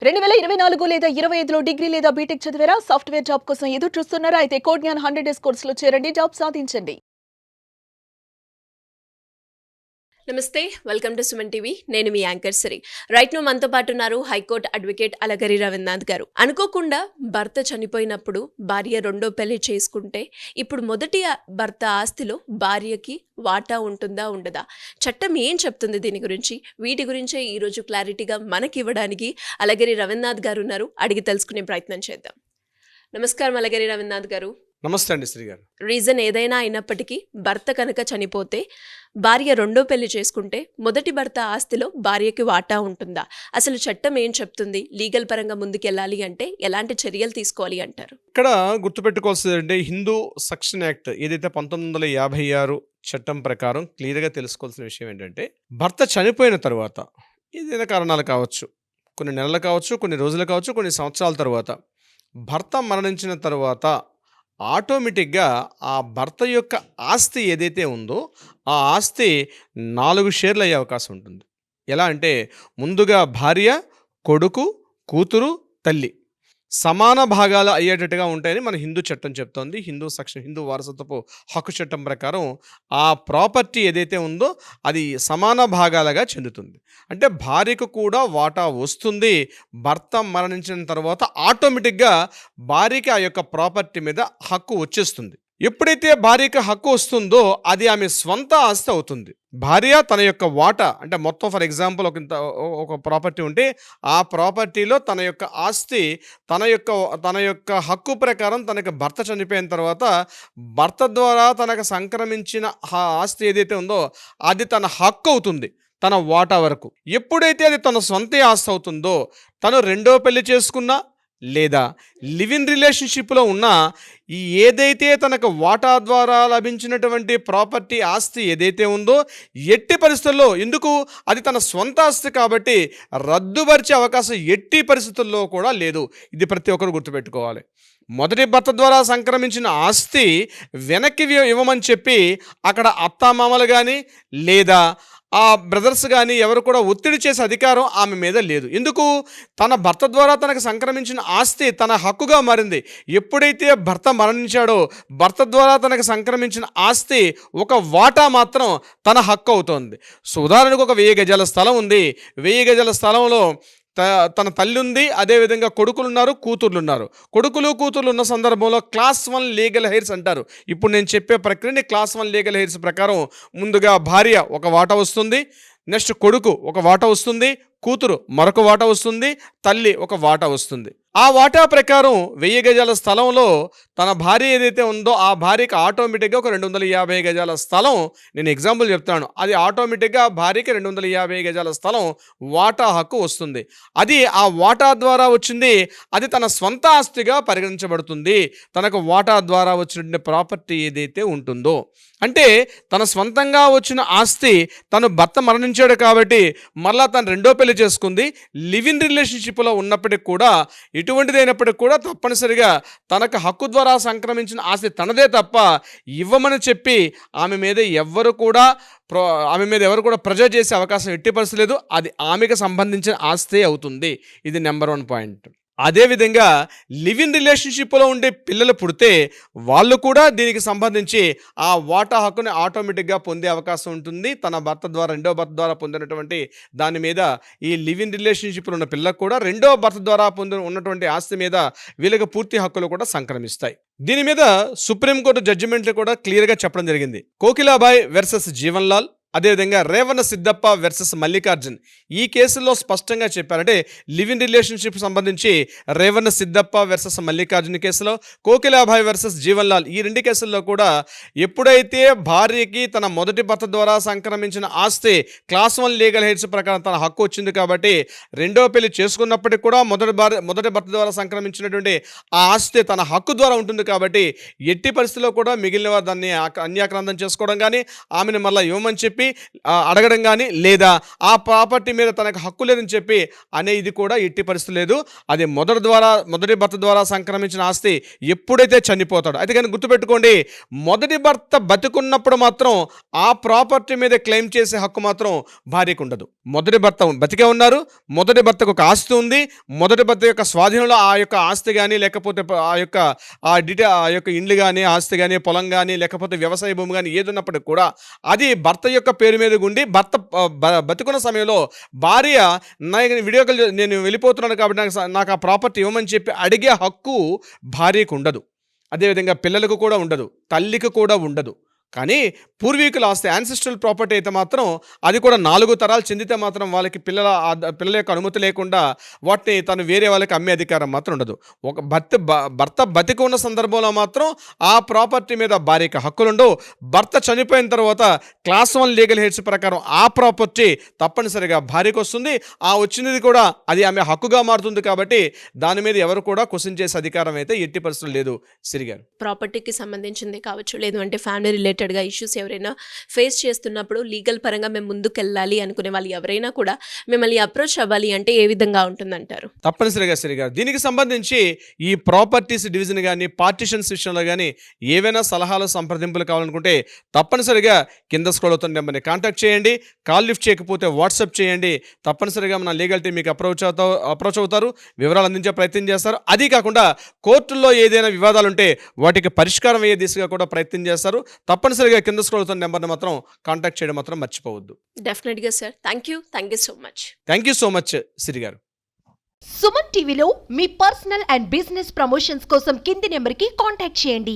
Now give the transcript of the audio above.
2024 లేదా 25లో డిగ్రీ లేదా బీటెక్ చదివారా? సాఫ్ట్‌వేర్ జాబ్ కోసం ఎదురు చూస్తున్నారా? అయితే కోడ్ జ్ఞాన్ 100 డేస్ కోర్సులో చేరండి. జాబ్ సాధించండి. నమస్తే, వెల్కమ్ టు సుమన్ టీవీ. నేను మీ యాంకర్ సిరి. రైట్ నో మనతో పాటు ఉన్నారు హైకోర్టు అడ్వకేట్ అలగరి రవీంద్రనాథ్ గారు. అనుకోకుండా భర్త చనిపోయినప్పుడు భార్య రెండో పెళ్లి చేసుకుంటే ఇప్పుడు మొదటి భర్త ఆస్తిలో భార్యకి వాటా ఉంటుందా ఉండదా? చట్టం ఏం చెప్తుంది దీని గురించి? వీటి గురించే ఈరోజు క్లారిటీగా మనకి ఇవ్వడానికి అలగరి రవీంద్రనాథ్ గారు ఉన్నారు. అడిగి తెలుసుకునే ప్రయత్నం చేద్దాం. నమస్కారం అలగరి రవీంద్రనాథ్ గారు. నమస్తే అండి శ్రీ గారు. రీజన్ ఏదైనా అయినప్పటికీ భర్త కనుక చనిపోతే భార్య రెండో పెళ్లి చేసుకుంటే మొదటి భర్త ఆస్తిలో భార్యకి వాటా ఉంటుందా? అసలు చట్టం ఏం చెప్తుంది? లీగల్ పరంగా ముందుకెళ్ళాలి అంటే ఎలాంటి చర్యలు తీసుకోవాలి అంటారు? ఇక్కడ గుర్తుపెట్టుకోవాల్సిందంటే హిందూ సక్షన్ యాక్ట్ ఏదైతే 1956 చట్టం ప్రకారం క్లియర్గా తెలుసుకోవాల్సిన విషయం ఏంటంటే, భర్త చనిపోయిన తర్వాత ఏదైనా కారణాలు కావచ్చు, కొన్ని నెలలు కావచ్చు, కొన్ని రోజులు కావచ్చు, కొన్ని సంవత్సరాల తర్వాత భర్త మరణించిన తర్వాత ఆటోమేటిక్గా ఆ భర్త యొక్క ఆస్తి ఏదైతే ఉందో ఆ ఆస్తి 4 షేర్లు అయ్యే అవకాశం ఉంటుంది. ఎలా అంటే, ముందుగా భార్య, కొడుకు, కూతురు, తల్లి సమాన భాగాలు అయ్యేటట్టుగా ఉంటాయని మన హిందూ చట్టం చెప్తోంది. హిందూ వారసత్వపు హక్కు చట్టం ప్రకారం ఆ ప్రాపర్టీ ఏదైతే ఉందో అది సమాన భాగాలుగా చెందుతుంది. అంటే భార్యకు కూడా వాటా వస్తుంది. భర్త మరణించిన తర్వాత ఆటోమేటిక్గా భార్యకి ఆ యొక్క ప్రాపర్టీ మీద హక్కు వచ్చేస్తుంది. ఎప్పుడైతే భార్యకి హక్కు వస్తుందో అది ఆమె స్వంత ఆస్తి అవుతుంది. భార్య తన యొక్క వాటా, అంటే మొత్తం ఫర్ ఎగ్జాంపుల్ ఒక ప్రాపర్టీ ఉంటే ఆ ప్రాపర్టీలో తన యొక్క ఆస్తి తన యొక్క హక్కు ప్రకారం తనకు భర్త చనిపోయిన తర్వాత భర్త ద్వారా తనకు సంక్రమించిన ఆస్తి ఏదైతే ఉందో అది తన హక్కు అవుతుంది, తన వాటా వరకు. ఎప్పుడైతే అది తన సొంత ఆస్తి అవుతుందో, తను రెండో పెళ్లి చేసుకున్నా లేదా లివ్ ఇన్ రిలేషన్షిప్లో ఉన్న ఏదైతే తనకు వాటా ద్వారా లభించినటువంటి ప్రాపర్టీ ఆస్తి ఏదైతే ఉందో ఎట్టి పరిస్థితుల్లో, ఎందుకు అది తన సొంత ఆస్తి కాబట్టి రద్దుపరిచే అవకాశం ఎట్టి పరిస్థితుల్లో కూడా లేదు. ఇది ప్రతి ఒక్కరు గుర్తుపెట్టుకోవాలి. మొదటి భర్త ద్వారా సంక్రమించిన ఆస్తి వెనక్కి ఇవ్వమని చెప్పి అక్కడ అత్తామామలు కానీ లేదా ఆ బ్రదర్స్ కానీ ఎవరు కూడా ఒత్తిడి చేసే అధికారం ఆమె మీద లేదు. ఎందుకు? తన భర్త ద్వారా తనకు సంక్రమించిన ఆస్తి తన హక్కుగా మారింది. ఎప్పుడైతే భర్త మరణించాడో భర్త ద్వారా తనకు సంక్రమించిన ఆస్తి ఒక వాటా మాత్రం తన హక్కు అవుతోంది. సో ఉదాహరణకు ఒక 1000 గజాల స్థలం ఉంది. 1000 గజాల స్థలంలో తన తల్లి ఉంది, అదేవిధంగా కొడుకులు ఉన్నారు, కూతుర్లు ఉన్నారు. కూతుర్లు ఉన్న సందర్భంలో క్లాస్ 1 లీగల్ హెయిర్స్ అంటారు. ఇప్పుడు నేను చెప్పే ప్రక్రియని క్లాస్ 1 లీగల్ హెయిర్స్ ప్రకారం ముందుగా భార్య ఒక వాటా వస్తుంది, నెక్స్ట్ కొడుకు ఒక వాటా వస్తుంది, కూతురు మరొక వాటా వస్తుంది, తల్లి ఒక వాటా వస్తుంది. ఆ వాటా ప్రకారం 1000 గజాల స్థలంలో తన భార్య ఏదైతే ఉందో ఆ భార్యకి ఆటోమేటిక్గా ఒక 250 గజాల స్థలం, నేను ఎగ్జాంపుల్ చెప్తాను, అది ఆటోమేటిక్గా భార్యకి 250 గజాల స్థలం వాటా హక్కు వస్తుంది. అది ఆ వాటా ద్వారా వచ్చింది, అది తన స్వంత ఆస్తిగా పరిగణించబడుతుంది. తనకు వాటా ద్వారా వచ్చిన ప్రాపర్టీ ఏదైతే ఉంటుందో, అంటే తన స్వంతంగా వచ్చిన ఆస్తి, తను భర్త మరణించాడు కాబట్టి మళ్ళా తను రెండో పెళ్లి చేసుకుంది, లివ్ ఇన్ రిలేషన్షిప్లో ఉన్నప్పటికి కూడా ఎటువంటిదైనప్పటికీ కూడా తప్పనిసరిగా తనకు హక్కు ద్వారా సంక్రమించిన ఆస్తి తనదే తప్ప ఇవ్వమని చెప్పి ఆమె మీద ఎవరు కూడా ప్రెజర్ చేసే అవకాశం ఎట్టి పరిస్థితి లేదు. అది ఆమెకు సంబంధించిన ఆస్తే అవుతుంది. ఇది నెంబర్ 1 పాయింట్. అదేవిధంగా లివ్ ఇన్ రిలేషన్షిప్లో ఉండే పిల్లలు పుడితే వాళ్ళు కూడా దీనికి సంబంధించి ఆ వాటా హక్కుని ఆటోమేటిక్గా పొందే అవకాశం ఉంటుంది. తన రెండో భర్త ద్వారా పొందినటువంటి దాని మీద ఈ లివ్ ఇన్ రిలేషన్షిప్లో ఉన్న పిల్లకు కూడా రెండో భర్త ద్వారా ఉన్నటువంటి ఆస్తి మీద వీళ్ళకి పూర్తి హక్కులు కూడా సంక్రమిస్తాయి. దీని మీద సుప్రీంకోర్టు జడ్జిమెంట్లు కూడా క్లియర్గా చెప్పడం జరిగింది. కోకిలాబాయ్ వర్సెస్ జీవన్ లాల్, అదేవిధంగా రేవణ సిద్దప్ప వర్సెస్ మల్లికార్జున్. ఈ కేసుల్లో స్పష్టంగా చెప్పారంటే లివ్ ఇన్ రిలేషన్షిప్ సంబంధించి రేవణ సిద్దప్ప వర్సెస్ మల్లికార్జున్ కేసులో, కోకిలాబాయ్ వర్సెస్ జీవన్ లాల్, ఈ 2 కేసుల్లో కూడా ఎప్పుడైతే భార్యకి తన మొదటి భర్త ద్వారా సంక్రమించిన ఆస్తి క్లాస్ 1 లీగల్ హెయిర్స్ ప్రకారం తన హక్కు వచ్చింది కాబట్టి రెండో పెళ్లి చేసుకున్నప్పటికీ కూడా మొదటి భర్త ద్వారా సంక్రమించినటువంటి ఆ ఆస్తి తన హక్కు ద్వారా ఉంటుంది కాబట్టి ఎట్టి పరిస్థితుల్లో కూడా మిగిలిన వారు దాన్ని అన్యాక్రాంతం చేసుకోవడం కానీ ఆమెను మళ్ళీ ఇవ్వమని చెప్పి చెప్పి అడగడం కానీ, లేదా ఆ ప్రాపర్టీ మీద తనకు హక్కు లేదని చెప్పి అనేది కూడా ఎట్టి పరిస్థితి లేదు. అది మొదటి భర్త ద్వారా సంక్రమించిన ఆస్తి ఎప్పుడైతే చనిపోతాడో, అయితే కానీ గుర్తుపెట్టుకోండి, మొదటి భర్త బతికున్నప్పుడు మాత్రం ఆ ప్రాపర్టీ మీద క్లెయిమ్ చేసే హక్కు మాత్రం భార్యకు ఉండదు. మొదటి భర్త బతికే ఉన్నారు, మొదటి భర్తకు ఒక ఆస్తి ఉంది, మొదటి భర్త యొక్క స్వాధీనంలో ఆ యొక్క ఆస్తి కానీ, లేకపోతే ఆ యొక్క ఇండ్లు కానీ, ఆస్తి కానీ, పొలం కానీ, లేకపోతే వ్యవసాయ భూమి కానీ ఏది ఉన్నప్పటికీ కూడా అది భర్త యొక్క పేరు మీద ఉండి, భర్త బతికున్న సమయంలో భార్య వీడియో కాల్ నేను వెళ్ళిపోతున్నాను కాబట్టి నాకు ఆ ప్రాపర్టీ ఇవ్వమని చెప్పి అడిగే హక్కు భార్యకు ఉండదు. అదేవిధంగా పిల్లలకు కూడా ఉండదు, తల్లికి కూడా ఉండదు. కానీ పూర్వీకుల ఆస్తి, యాన్సిస్ట్రల్ ప్రాపర్టీ అయితే మాత్రం అది కూడా 4 తరాలు చెందితే మాత్రం వాళ్ళకి పిల్లల యొక్క అనుమతి లేకుండా వాటిని తను వేరే వాళ్ళకి అమ్మే అధికారం మాత్రం ఉండదు. ఒక భర్త బతికి ఉన్న సందర్భంలో మాత్రం ఆ ప్రాపర్టీ మీద భార్యకి హక్కులు ఉండవు. భర్త చనిపోయిన తర్వాత క్లాస్ 1 లీగల్ హెడ్స్ ప్రకారం ఆ ప్రాపర్టీ తప్పనిసరిగా భార్యకు వస్తుంది. ఆ వచ్చినది కూడా అది ఆమె హక్కుగా మారుతుంది. కాబట్టి దాని మీద ఎవరు కూడా క్వశ్చన్ చేసే అధికారం అయితే ఎట్టి పరిస్థితులు లేదు. సిరిగారు, ప్రాపర్టీకి సంబంధించింది కావచ్చు, లేదు అంటే ఫ్యామిలీ రిలేటెడ్గా ఇష్యూస్ ఎవరైనా ఫేస్ చేస్తున్నప్పుడు లీగల్ పరంగా మేము ముందుకెళ్ళాలి అనుకునే వాళ్ళు ఎవరైనా కూడా మిమ్మల్ని అప్రోచ్ అవ్వాలి అంటే ఏ విధంగా ఉంటుందంటారు? తప్పనిసరిగా సిరిగారు, దీనికి సంబంధించి ఈ ప్రాపర్టీస్ డివిజన్ కానీ, పార్టిషన్స్ విషయంలో కానీ ఏవైనా సలహాలు, సంప్రదింపులు కావాలనుకుంటే తప్పనిసరిగా కింద స్క్రోల్ అవుతున్న నెంబర్ని కాంటాక్ట్ చేయండి. కాల్ లిఫ్ట్ చేయకపోతే వాట్సాప్ చేయండి. తప్పనిసరిగా మన లీగల్ టీం మీకు అప్రోచ్ అవుతారు, వివరాలు అందించే ప్రయత్నం చేస్తారు. అది కాకుండా కోర్టుల్లో ఏదైనా వివాదాలు ఉంటే వాటికి పరిష్కారం అయ్యే దిశగా కూడా ప్రయత్నం చేస్తారు. తప్పనిసరిగా కింద స్క్రోల్ అవుతున్న నెంబర్ని మాత్రం కాంటాక్ట్ చేయడం మాత్రం మర్చిపోవద్దు. డెఫినెట్గా sir, thank you so much. Thank you so much Siri garu. Suman టీవీలో మీ పర్సనల్ అండ్ బిజినెస్ ప్రమోషన్స్ కోసం కింది నెంబర్కి కాంటాక్ట్ చేయండి.